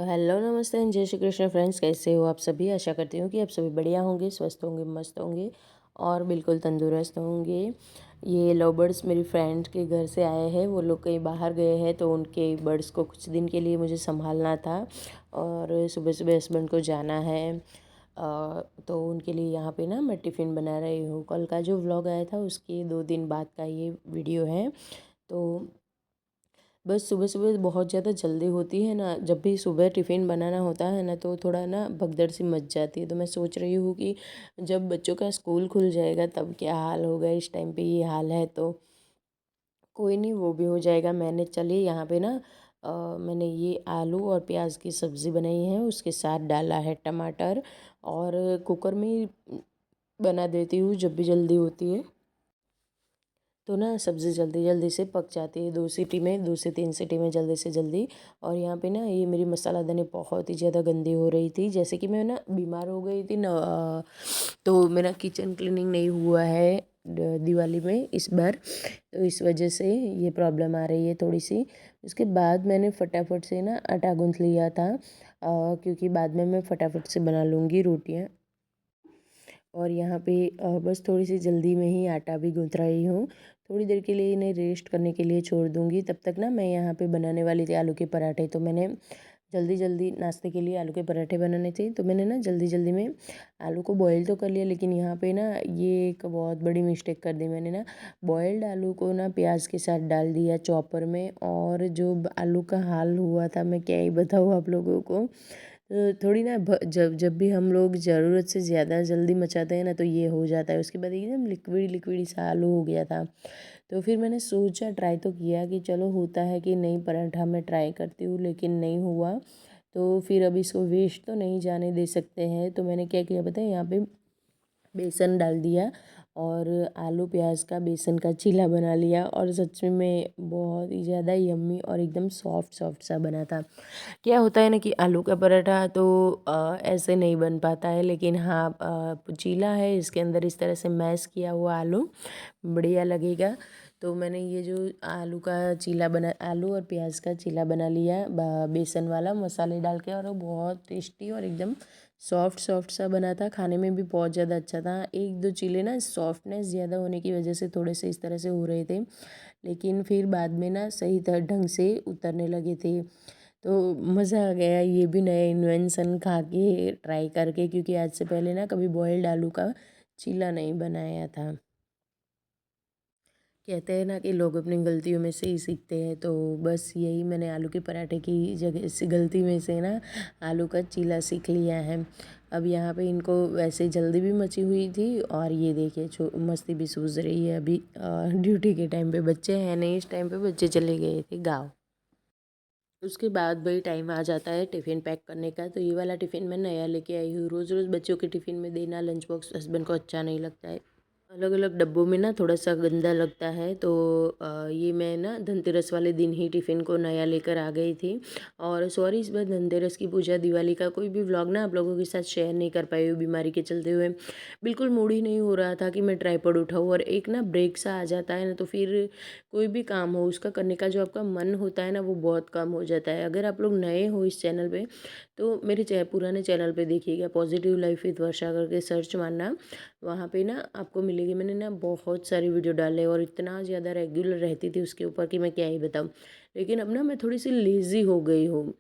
तो हेलो नमस्ते एंड जय श्री कृष्ण फ्रेंड्स, कैसे हो आप सभी। आशा करती हूँ कि आप सभी बढ़िया होंगे, स्वस्थ होंगे, मस्त होंगे और बिल्कुल तंदुरुस्त होंगे। ये लव बर्ड्स मेरी फ्रेंड के घर से आए हैं। वो लोग कहीं बाहर गए हैं तो उनके बर्ड्स को कुछ दिन के लिए मुझे संभालना था और सुबह सुबह हस्बैंड को जाना है। तो उनके लिए यहाँ पे ना मैं टिफ़िन बना रही हूँ। कल का जो व्लॉग आया था उसके 2 दिन बाद का ये वीडियो है। तो बस सुबह सुबह बहुत ज़्यादा जल्दी होती है ना, जब भी सुबह टिफ़िन बनाना होता है ना तो थोड़ा ना भगदड़ सी मच जाती है। तो मैं सोच रही हूँ कि जब बच्चों का स्कूल खुल जाएगा तब क्या हाल होगा। इस टाइम पे ये हाल है तो कोई नहीं, वो भी हो जाएगा मैनेज। चलिए यहाँ पे ना मैंने ये आलू और प्याज की सब्ज़ी बनाई है, उसके साथ डाला है टमाटर और कुकर में ही बना देती हूँ जब भी जल्दी होती है तो ना सब्ज़ी जल्दी जल्दी से पक जाती है। 2 सीटी में, 2 से 3 सीटी में जल्दी से जल्दी। और यहाँ पे ना ये मेरी मसाला दानी बहुत ही ज़्यादा गंदी हो रही थी, जैसे कि मैं ना बीमार हो गई थी ना। तो मेरा किचन क्लीनिंग नहीं हुआ है दिवाली में इस बार, तो इस वजह से ये प्रॉब्लम आ रही है थोड़ी सी। उसके बाद मैंने फटाफट से ना आटा गूँथ लिया था, क्योंकि बाद में मैं फटाफट से बना लूँगी रोटियाँ। और यहाँ पे बस थोड़ी सी जल्दी में ही आटा भी गूँथ रही हूँ। थोड़ी देर के लिए इन्हें रेस्ट करने के लिए छोड़ दूँगी। तब तक ना मैं यहाँ पे बनाने वाली थी आलू के पराठे। तो मैंने जल्दी जल्दी नाश्ते के लिए आलू के पराठे बनाने थे, तो मैंने ना जल्दी जल्दी में आलू को बॉईल तो कर लिया, लेकिन यहाँ पे ना ये एक बहुत बड़ी मिस्टेक कर दी मैंने ना। बॉइल्ड आलू को ना प्याज के साथ डाल दिया चॉपर में, और जो आलू का हाल हुआ था मैं क्या ही बताऊँ आप लोगों को। थोड़ी ना जब जब भी हम लोग ज़रूरत से ज़्यादा जल्दी मचाते हैं ना तो ये हो जाता है। उसके बाद एकदम लिक्विड लिक्विड सा आलू हो गया था। तो फिर मैंने सोचा, ट्राई तो किया कि चलो होता है कि नहीं पराठा मैं ट्राई करती हूँ, लेकिन नहीं हुआ। तो फिर अब इसको वेस्ट तो नहीं जाने दे सकते हैं, तो मैंने क्या किया पता है, यहाँ पे बेसन डाल दिया और आलू प्याज का बेसन का चीला बना लिया। और सच में बहुत ही ज़्यादा यम्मी और एकदम सॉफ्ट सॉफ्ट सा बना था। क्या होता है ना कि आलू का पराठा तो ऐसे नहीं बन पाता है, लेकिन हाँ चीला है, इसके अंदर इस तरह से मैश किया हुआ आलू बढ़िया लगेगा। तो मैंने ये जो आलू का चीला बना, आलू और प्याज का चीला बना लिया बेसन वाला मसाले डाल के, और वो बहुत टेस्टी और एकदम सॉफ्ट सॉफ्ट सा बना था। खाने में भी बहुत ज़्यादा अच्छा था। एक दो चीले ना सॉफ्टनेस ज़्यादा होने की वजह से थोड़े से इस तरह से हो रहे थे, लेकिन फिर बाद में ना सही तरह ढंग से उतरने लगे थे। तो मज़ा आ गया ये भी नया इन्वेंशन खा के ट्राई करके, क्योंकि आज से पहले ना कभी बॉयल्ड आलू का चीला नहीं बनाया था। कहते हैं ना कि लोग अपनी गलतियों में से ही सीखते हैं, तो बस यही मैंने आलू के पराठे की जगह से गलती में से ना आलू का चीला सीख लिया है। अब यहाँ पे इनको वैसे जल्दी भी मची हुई थी, और ये देखिए मस्ती भी सूझ रही है अभी। ड्यूटी के टाइम पे बच्चे हैं नहीं, इस टाइम पे बच्चे चले गए थे गाँव। उसके बाद वही टाइम आ जाता है टिफ़िन पैक करने का। तो ये वाला टिफ़िन मैं नया लेके आई हूँ। रोज़ रोज़ बच्चों के टिफ़िन में देना लंच बॉक्स हस्बैंड को अच्छा नहीं लगता है। अलग अलग डब्बों में ना थोड़ा सा गंदा लगता है, तो ये मैं ना धनतेरस वाले दिन ही टिफ़िन को नया लेकर आ गई थी। और सॉरी, इस बार धनतेरस की पूजा दिवाली का कोई भी व्लॉग ना आप लोगों के साथ शेयर नहीं कर पाई हूँ बीमारी के चलते हुए। बिल्कुल मूड ही नहीं हो रहा था कि मैं ट्राइपॉड उठाऊँ, और एक ना ब्रेक सा आ जाता है ना तो फिर कोई भी काम हो उसका करने का जो आपका मन होता है ना वो बहुत कम हो जाता है। अगर आप लोग नए हो इस चैनल पे तो मेरे पुराने चैनल पे देखिएगा, पॉजिटिव लाइफ विद वर्षा करके सर्च मारना, वहाँ पे ना आपको मिलेगी। मैंने ना बहुत सारी वीडियो डाले और इतना ज़्यादा रेगुलर रहती थी उसके ऊपर कि मैं क्या ही बताऊँ। लेकिन अब ना मैं थोड़ी सी लेज़ी हो गई हूँ,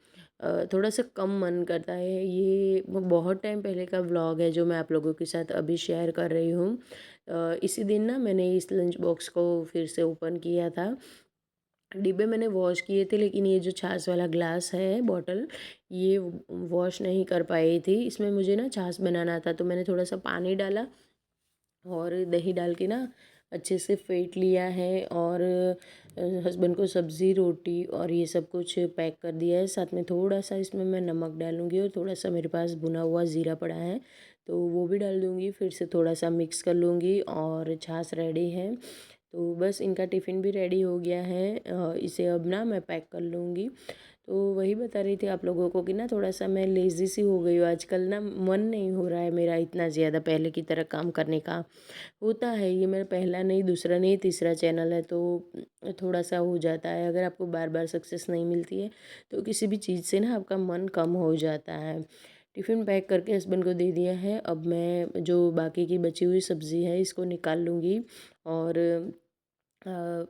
थोड़ा सा कम मन करता है। ये बहुत टाइम पहले का व्लॉग है जो मैं आप लोगों के साथ अभी शेयर कर रही हूँ। इसी दिन ना मैंने इस लंच बॉक्स को फिर से ओपन किया था। डिब्बे मैंने वॉश किए थे, लेकिन ये जो छाछ वाला ग्लास है बॉटल, ये वॉश नहीं कर पाई थी। इसमें मुझे ना छाछ बनाना था, तो मैंने थोड़ा सा पानी डाला और दही डाल के ना अच्छे से फेंट लिया है। और हस्बैंड को सब्ज़ी रोटी और ये सब कुछ पैक कर दिया है। साथ में थोड़ा सा इसमें मैं नमक डालूँगी, और थोड़ा सा मेरे पास भुना हुआ ज़ीरा पड़ा है तो वो भी डाल दूँगी। फिर से थोड़ा सा मिक्स कर लूँगी और छाछ रेडी है। तो बस इनका टिफ़िन भी रेडी हो गया है। इसे अब ना मैं पैक कर लूँगी। तो वही बता रही थी आप लोगों को कि ना थोड़ा सा मैं लेज़ी सी हो गई हूँ आजकल ना, मन नहीं हो रहा है मेरा इतना ज़्यादा पहले की तरह काम करने का। होता है, ये मेरा पहला नहीं, दूसरा नहीं, तीसरा चैनल है, तो थोड़ा सा हो जाता है। अगर आपको बार बार सक्सेस नहीं मिलती है तो किसी भी चीज़ से ना आपका मन कम हो जाता है। टिफ़िन पैक करके हस्बैंड को दे दिया है। अब मैं जो बाकी की बची हुई सब्ज़ी है इसको निकाल लूँगी और अ,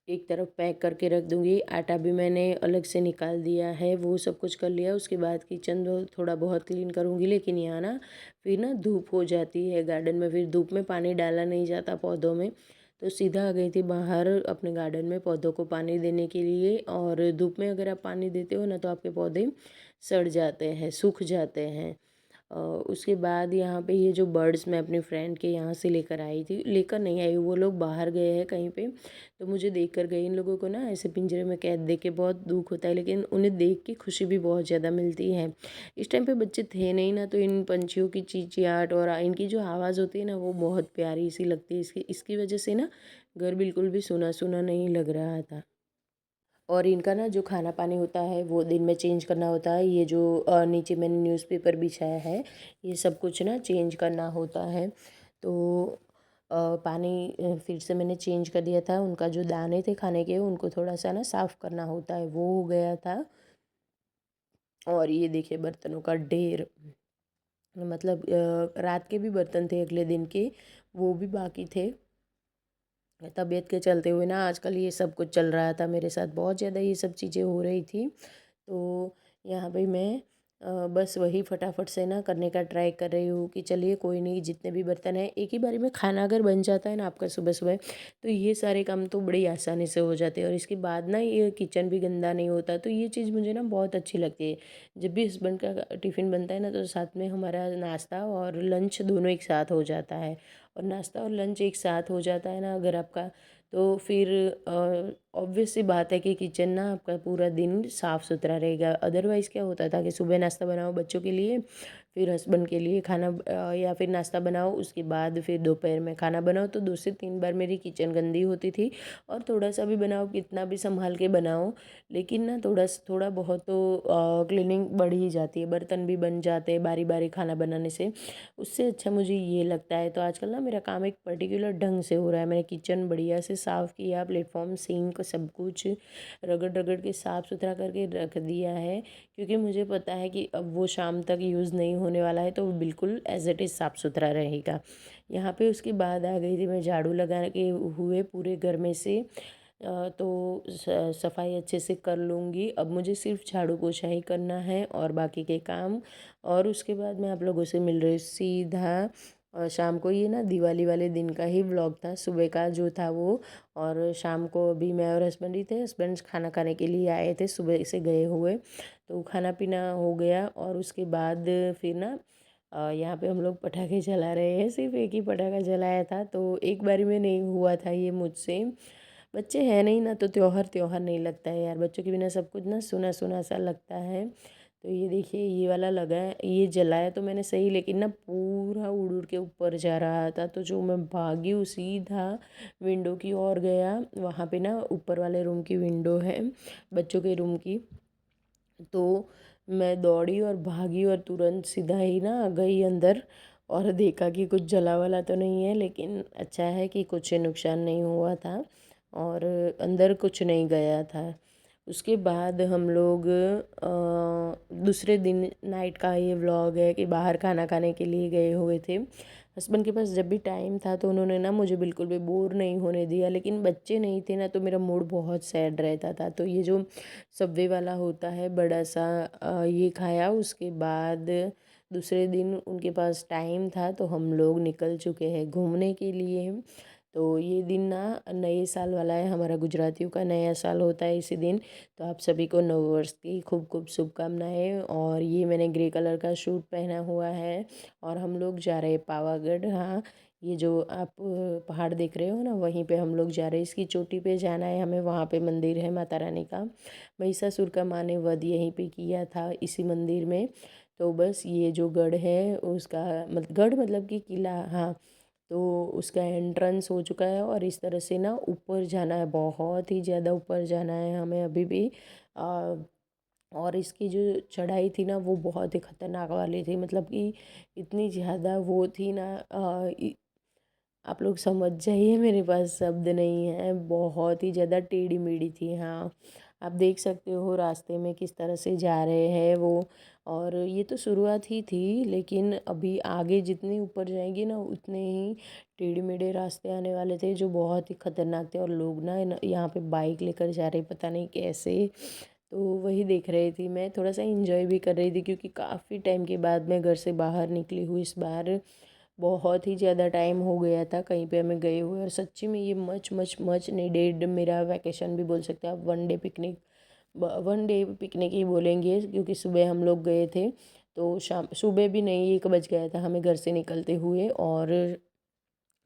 एक तरफ पैक करके रख दूँगी। आटा भी मैंने अलग से निकाल दिया है, वो सब कुछ कर लिया। उसके बाद किचन तो थोड़ा बहुत क्लीन करूँगी, लेकिन यहाँ ना फिर ना धूप हो जाती है गार्डन में, फिर धूप में पानी डाला नहीं जाता पौधों में, तो सीधा आ गई थी बाहर अपने गार्डन में पौधों को पानी देने के लिए। और धूप में अगर आप पानी देते हो ना तो आपके पौधे सड़ जाते हैं, सूख जाते हैं। उसके बाद यहाँ पे ये जो बर्ड्स मैं अपनी फ्रेंड के यहाँ से लेकर आई थी, लेकर नहीं आई, वो लोग बाहर गए हैं कहीं पे, तो मुझे देख कर गए। इन लोगों को ना ऐसे पिंजरे में कैद देख के बहुत दुख होता है, लेकिन उन्हें देख के खुशी भी बहुत ज़्यादा मिलती है। इस टाइम पे बच्चे थे नहीं ना, तो इन पंछियों की चीचियाट और इनकी जो आवाज़ होती है ना वो बहुत प्यारी सी लगती है। इसकी इसकी वजह से ना घर बिल्कुल भी सुना सुना नहीं लग रहा था। और इनका ना जो खाना पानी होता है वो दिन में चेंज करना होता है। ये जो नीचे मैंने न्यूज़पेपर बिछाया है, ये सब कुछ ना चेंज करना होता है। तो पानी फिर से मैंने चेंज कर दिया था। उनका जो दाने थे खाने के, उनको थोड़ा सा ना साफ़ करना होता है, वो हो गया था। और ये देखिए बर्तनों का ढेर, मतलब रात के भी बर्तन थे अगले दिन के, वो भी बाकी थे। तबीयत के चलते हुए ना आजकल ये सब कुछ चल रहा था मेरे साथ, बहुत ज़्यादा ये सब चीज़ें हो रही थी। तो यहाँ पे मैं बस वही फटाफट से ना करने का ट्राई कर रही हूँ कि चलिए कोई नहीं, जितने भी बर्तन हैं एक ही बारी में खाना अगर बन जाता है ना आपका सुबह सुबह, तो ये सारे काम तो बड़ी आसानी से हो जाते हैं और इसके बाद ना ये किचन भी गंदा नहीं होता। तो ये चीज़ मुझे ना बहुत अच्छी लगती है। जब भी हस्बैंड का टिफ़िन बनता है ना तो साथ में हमारा नाश्ता और लंच दोनों एक साथ हो जाता है। और नाश्ता और लंच एक साथ हो जाता है ना अगर आपका, तो फिर ऑब्वियस सी बात है कि किचन ना आपका पूरा दिन साफ़ सुथरा रहेगा। अदरवाइज़ क्या होता था कि सुबह नाश्ता बनाओ बच्चों के लिए, फिर हस्बैंड के लिए खाना या फिर नाश्ता बनाओ, उसके बाद फिर दोपहर में खाना बनाओ, तो 2 से 3 बार मेरी किचन गंदी होती थी। और थोड़ा सा भी बनाओ, कितना भी संभाल के बनाओ, लेकिन ना थोड़ा बहुत तो क्लीनिंग बढ़ ही जाती है, बर्तन भी बन जाते हैं बारी बारी खाना बनाने से। उससे अच्छा मुझे ये लगता है। तो आजकल ना मेरा काम एक पर्टिकुलर ढंग से हो रहा है। मैंने किचन बढ़िया से साफ़ किया, प्लेटफॉर्म सिंक सब कुछ रगड़ रगड़ के साफ़ सुथरा करके रख दिया है, क्योंकि मुझे पता है कि अब वो शाम तक यूज़ नहीं होने वाला है, तो वो बिल्कुल एज़ इट इज़ साफ़ सुथरा रहेगा। यहाँ पे उसके बाद आ गई थी मैं झाड़ू लगा के हुए पूरे घर में से। तो सफाई अच्छे से कर लूँगी। अब मुझे सिर्फ झाड़ू पोछा ही करना है और बाकी के काम। और उसके बाद मैं आप लोगों से मिल रही हूँ सीधा शाम को। ये ना दिवाली वाले दिन का ही व्लॉग था, सुबह का जो था वो। और शाम को अभी मैं और हस्बैंड ही थे, हस्बैंड खाना खाने के लिए आए थे सुबह से गए हुए, तो खाना पीना हो गया। और उसके बाद फिर ना यहाँ पे हम लोग पटाखे जला रहे हैं। सिर्फ एक ही पटाखा जलाया था, तो एक बारी में नहीं हुआ था ये मुझसे। बच्चे हैं नहीं ना, तो त्योहार त्योहार नहीं लगता है यार, बच्चों के बिना सब कुछ ना सुना सुना सा लगता है। तो ये देखिए ये वाला लगा है, ये जलाया तो मैंने सही, लेकिन ना पूरा उड़ उड़ के ऊपर जा रहा था, तो जो मैं भागी हूँ सीधा विंडो की ओर गया। वहाँ पे ना ऊपर वाले रूम की विंडो है, बच्चों के रूम की। तो मैं दौड़ी और भागी और तुरंत सीधा ही ना गई अंदर और देखा कि कुछ जला वाला तो नहीं है, लेकिन अच्छा है कि कुछ नुकसान नहीं हुआ था और अंदर कुछ नहीं गया था। उसके बाद हम लोग दूसरे दिन नाइट का ये व्लॉग है कि बाहर खाना खाने के लिए गए हुए थे। हस्बैंड के पास जब भी टाइम था तो उन्होंने ना मुझे बिल्कुल भी बोर नहीं होने दिया, लेकिन बच्चे नहीं थे ना तो मेरा मूड बहुत सैड रहता था। तो ये जो सबवे वाला होता है बड़ा सा, ये खाया। उसके बाद दूसरे दिन उनके पास टाइम था तो हम लोग निकल चुके हैं घूमने के लिए। तो ये दिन ना नए साल वाला है, हमारा गुजरातियों का नया साल होता है इसी दिन। तो आप सभी को नववर्ष की खूब खूब शुभकामनाएं। और ये मैंने ग्रे कलर का सूट पहना हुआ है और हम लोग जा रहे हैं पावागढ़। हाँ, ये जो आप पहाड़ देख रहे हो ना, वहीं पे हम लोग जा रहे हैं। इसकी चोटी पे जाना है हमें, वहाँ पे मंदिर है माता रानी का। महिषासुर का माँ ने वध यहीं पे किया था, इसी मंदिर में। तो बस ये जो गढ़ है उसका गढ़ मतलब कि किला, हाँ, तो उसका एंट्रेंस हो चुका है। और इस तरह से ना ऊपर जाना है, बहुत ही ज़्यादा ऊपर जाना है हमें अभी भी। और इसकी जो चढ़ाई थी ना वो बहुत ही खतरनाक वाली थी, मतलब कि इतनी ज़्यादा वो थी ना, आप लोग समझ जाइए, मेरे पास शब्द नहीं है। बहुत ही ज़्यादा टेढ़ी मेढ़ी थी। हाँ, आप देख सकते हो रास्ते में किस तरह से जा रहे हैं वो। और ये तो शुरुआत ही थी, लेकिन अभी आगे जितने ऊपर जाएंगे ना उतने ही टेढ़े मेढ़े रास्ते आने वाले थे, जो बहुत ही खतरनाक थे। और लोग ना यहाँ पे बाइक लेकर जा रहे, पता नहीं कैसे। तो वही देख रही थी मैं, थोड़ा सा इंजॉय भी कर रही थी, क्योंकि काफ़ी टाइम के बाद मैं घर से बाहर निकली हूँ इस बार। बहुत ही ज़्यादा टाइम हो गया था कहीं पे हमें गए हुए, और सच्ची में ये मच मच मच नीडेड मेरा वैकेशन भी बोल सकते हैं आप, one day picnic. One day picnic ही बोलेंगे, क्योंकि सुबह हम लोग गए थे, तो शाम सुबह भी नहीं 1 बज गया था हमें घर से निकलते हुए। और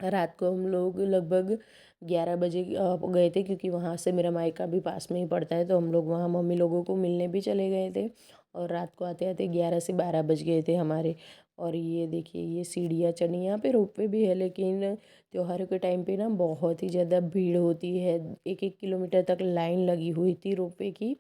रात को हम लोग लगभग 11 बजे गए थे, क्योंकि वहाँ से मेरा मायका भी पास में ही पड़ता है, तो हम लोग वहाँ मम्मी लोगों को मिलने भी चले गए थे। और रात को आते आते 11 से 12 बज गए थे हमारे। और ये देखिए, ये सीढ़ियाँ चढ़नी, यहाँ पे रोपवे भी है, लेकिन त्योहारों के टाइम पे ना बहुत ही ज़्यादा भीड़ होती है। 1-1 किलोमीटर तक लाइन लगी हुई थी रोपवे की।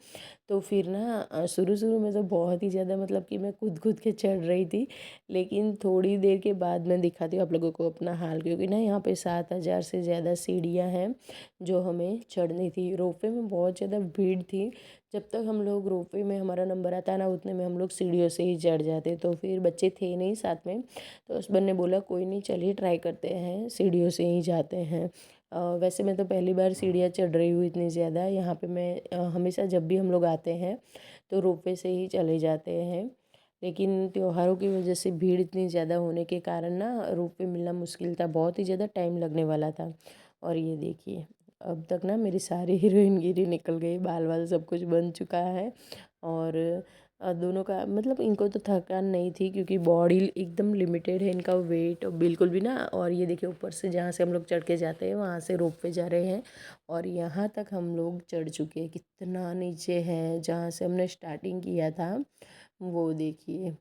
तो फिर ना शुरू शुरू में तो बहुत ही ज़्यादा, मतलब कि मैं कूद कूद के चढ़ रही थी। लेकिन थोड़ी देर के बाद मैं दिखाती हूँ आप लोगों को अपना हाल, क्योंकि ना यहाँ पे 7,000 से ज़्यादा सीढ़ियाँ हैं जो हमें चढ़नी थी। रोपवे में बहुत ज़्यादा भीड़ थी। जब तक हम लोग रोपवे में हमारा नंबर आता ना, उतने में हम लोग सीढ़ियों से ही चढ़ जाते। तो फिर बच्चे थे नहीं साथ में, तो हस्बैंड ने बोला कोई नहीं, चलिए ट्राई करते हैं, सीढ़ियों से ही जाते हैं। वैसे मैं तो पहली बार सीढ़ियाँ चढ़ रही हूँ इतनी ज़्यादा। यहाँ पे मैं हमेशा जब भी हम लोग आते हैं तो रोपवे से ही चले जाते हैं। लेकिन त्योहारों की वजह से भीड़ इतनी ज़्यादा होने के कारण ना रोपवे मिलना मुश्किल था, बहुत ही ज़्यादा टाइम लगने वाला था। और ये देखिए, अब तक ना मेरी सारी हीरोइनगिरी निकल गई, बाल वाल सब कुछ बन चुका है। और दोनों का मतलब, इनको तो थकान नहीं थी, क्योंकि बॉडी एकदम लिमिटेड है इनका वेट बिल्कुल भी ना। और ये देखिए, ऊपर से जहाँ से हम लोग चढ़ के जाते हैं वहाँ से रोप पे जा रहे हैं, और यहाँ तक हम लोग चढ़ चुके हैं। कितना नीचे है जहाँ से हमने स्टार्टिंग किया था, वो देखिए।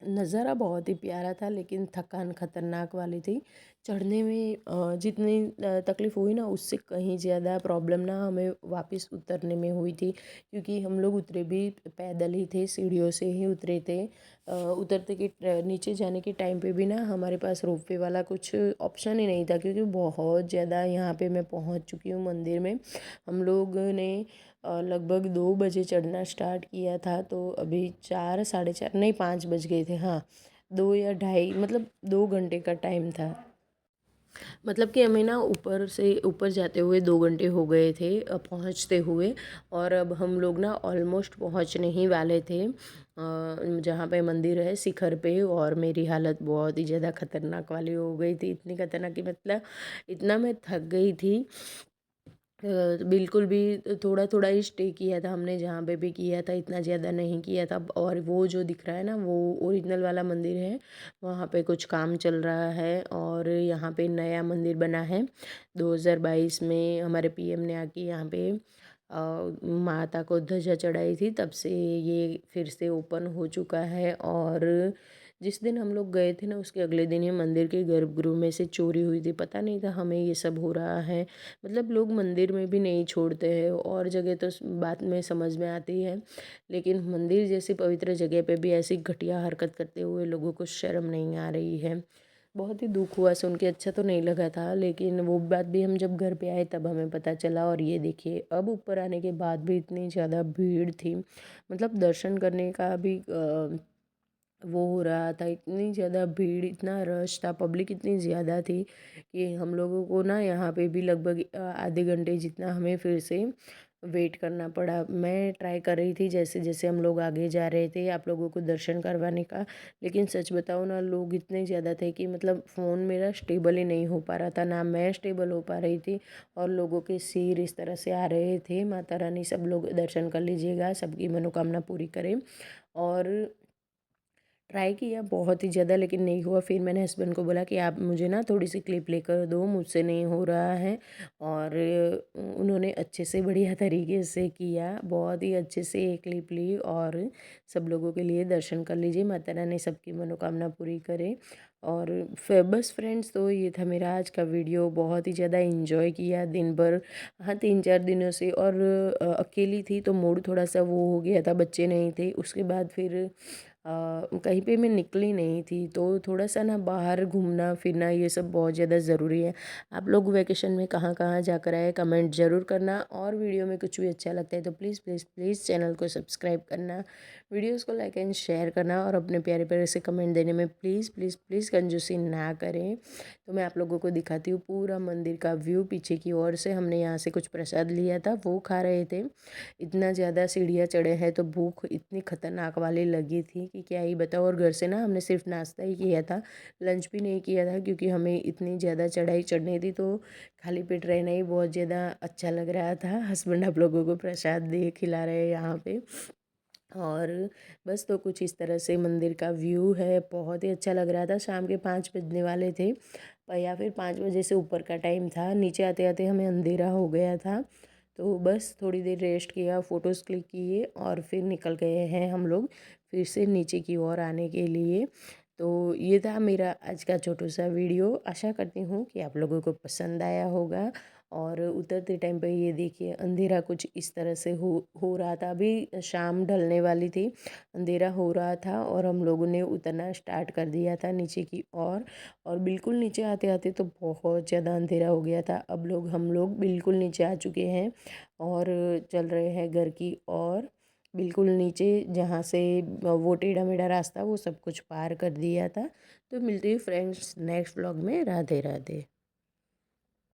नज़ारा बहुत ही प्यारा था, लेकिन थकान खतरनाक वाली थी। चढ़ने में जितनी तकलीफ़ हुई ना, उससे कहीं ज़्यादा प्रॉब्लम ना हमें वापस उतरने में हुई थी, क्योंकि हम लोग उतरे भी पैदल ही थे, सीढ़ियों से ही उतरे थे। उतरते के नीचे जाने के टाइम पे भी ना हमारे पास रोपवे वाला कुछ ऑप्शन ही नहीं था, क्योंकि बहुत ज़्यादा यहाँ पे मैं पहुँच चुकी हूँ मंदिर में। हम लोग ने लगभग 2 बजे चढ़ना स्टार्ट किया था, तो अभी 4, 4:30 नहीं 5 बज गए थे। हाँ, 2 या ढाई, मतलब 2 घंटे का टाइम था। मतलब कि हमें ना ऊपर से ऊपर जाते हुए 2 घंटे हो गए थे पहुंचते हुए। और अब हम लोग ना ऑलमोस्ट पहुंचने ही वाले थे जहाँ पे मंदिर है शिखर पे। और मेरी हालत बहुत ही ज़्यादा खतरनाक वाली हो गई थी, इतनी खतरनाक कि मतलब इतना मैं थक गई थी। बिल्कुल भी, थोड़ा थोड़ा ही स्टे किया था हमने, जहाँ पे भी किया था इतना ज़्यादा नहीं किया था। और वो जो दिख रहा है ना, वो ओरिजिनल वाला मंदिर है। वहाँ पे कुछ काम चल रहा है, और यहाँ पे नया मंदिर बना है। 2022 में हमारे पीएम ने आके यहाँ पे माता को ध्वजा चढ़ाई थी, तब से ये फिर से ओपन हो चुका है। और जिस दिन हम लोग गए थे ना, उसके अगले दिन ही मंदिर के गर्भगृह में से चोरी हुई थी। पता नहीं था हमें ये सब हो रहा है। मतलब लोग मंदिर में भी नहीं छोड़ते हैं, और जगह तो बात में समझ में आती है, लेकिन मंदिर जैसी पवित्र जगह पे भी ऐसी घटिया हरकत करते हुए लोगों को शर्म नहीं आ रही है। बहुत ही दुख हुआ सुन के, अच्छा तो नहीं लगा था, लेकिन वो बात भी हम जब घर पे आए तब हमें पता चला। और ये देखिए, अब ऊपर आने के बाद भी इतनी ज़्यादा भीड़ थी, मतलब दर्शन करने का भी वो हो रहा था, इतनी ज़्यादा भीड़, इतना रश था, पब्लिक इतनी ज़्यादा थी कि हम लोगों को ना यहाँ पे भी लगभग आधे घंटे जितना हमें फिर से वेट करना पड़ा। मैं ट्राई कर रही थी जैसे जैसे हम लोग आगे जा रहे थे आप लोगों को दर्शन करवाने का, लेकिन सच बताऊँ ना, लोग इतने ज़्यादा थे कि मतलब फ़ोन मेरा स्टेबल ही नहीं हो पा रहा था, ना मैं स्टेबल हो पा रही थी। और लोगों के सिर इस तरह से आ रहे थे। माता रानी सब लोग दर्शन कर लीजिएगा, सबकी मनोकामना पूरी करें। और ट्राई किया बहुत ही ज़्यादा, लेकिन नहीं हुआ। फिर मैंने हस्बैंड को बोला कि आप मुझे ना थोड़ी सी क्लिप लेकर दो, मुझसे नहीं हो रहा है। और उन्होंने अच्छे से बढ़िया तरीके से किया, बहुत ही अच्छे से एक क्लिप ली और सब लोगों के लिए दर्शन कर लीजिए। माता रानी सबकी मनोकामना पूरी करे। और बस फ्रेंड्स, तो ये था मेरा आज का वीडियो। बहुत ही ज़्यादा इंजॉय किया दिन भर। हाँ, 3-4 दिनों से। और अकेली थी तो मूड थोड़ा सा वो हो गया था, बच्चे नहीं थे। उसके बाद फिर कहीं पे मैं निकली नहीं थी, तो थोड़ा सा ना बाहर घूमना फिरना ये सब बहुत ज़्यादा ज़रूरी है। आप लोग वैकेशन में कहाँ कहाँ जाकर आए, कमेंट ज़रूर करना। और वीडियो में कुछ भी अच्छा लगता है तो प्लीज़ प्लीज़ प्लीज़ चैनल को सब्सक्राइब करना, वीडियोस को लाइक एंड शेयर करना, और अपने प्यारे प्यारे से कमेंट देने में प्लीज़ प्लीज़ प्लीज़ कंजूसी ना करें। तो मैं आप लोगों को दिखाती हूँ पूरा मंदिर का व्यू। पीछे की ओर से हमने यहाँ से कुछ प्रसाद लिया था, वो खा रहे थे। इतना ज़्यादा सीढ़ियाँ चढ़े हैं तो भूख इतनी खतरनाक वाली लगी थी कि क्या ही बताओ। और घर से ना हमने सिर्फ नाश्ता ही किया था, लंच भी नहीं किया था, क्योंकि हमें इतनी ज़्यादा चढ़ाई चढ़नी थी तो खाली पेट रहना ही बहुत ज़्यादा अच्छा लग रहा था। हस्बैंड आप लोगों को प्रसाद दे खिला रहे हैं यहाँ पे। और बस, तो कुछ इस तरह से मंदिर का व्यू है। बहुत ही अच्छा लग रहा था। शाम के 5 बजने वाले थे, या फिर 5 बजे से ऊपर का टाइम था। नीचे आते आते हमें अंधेरा हो गया था। तो बस थोड़ी देर रेस्ट किया, फ़ोटोज़ क्लिक किए और फिर निकल गए हैं हम लोग फिर से नीचे की ओर आने के लिए। तो ये था मेरा आज का छोटा सा वीडियो। आशा करती हूँ कि आप लोगों को पसंद आया होगा। और उतरते टाइम पे ये देखिए अंधेरा कुछ इस तरह से हो रहा था। अभी शाम ढलने वाली थी, अंधेरा हो रहा था और हम लोगों ने उतरना स्टार्ट कर दिया था नीचे की ओर। और बिल्कुल नीचे आते आते तो बहुत ज़्यादा अंधेरा हो गया था। अब हम लोग बिल्कुल नीचे आ चुके हैं और चल रहे हैं घर की ओर। बिल्कुल नीचे जहाँ से वो टेढ़ा मेढ़ा रास्ता, वो सब कुछ पार कर दिया था। तो मिलते हैं फ्रेंड्स नेक्स्ट व्लॉग में। राधे राधे।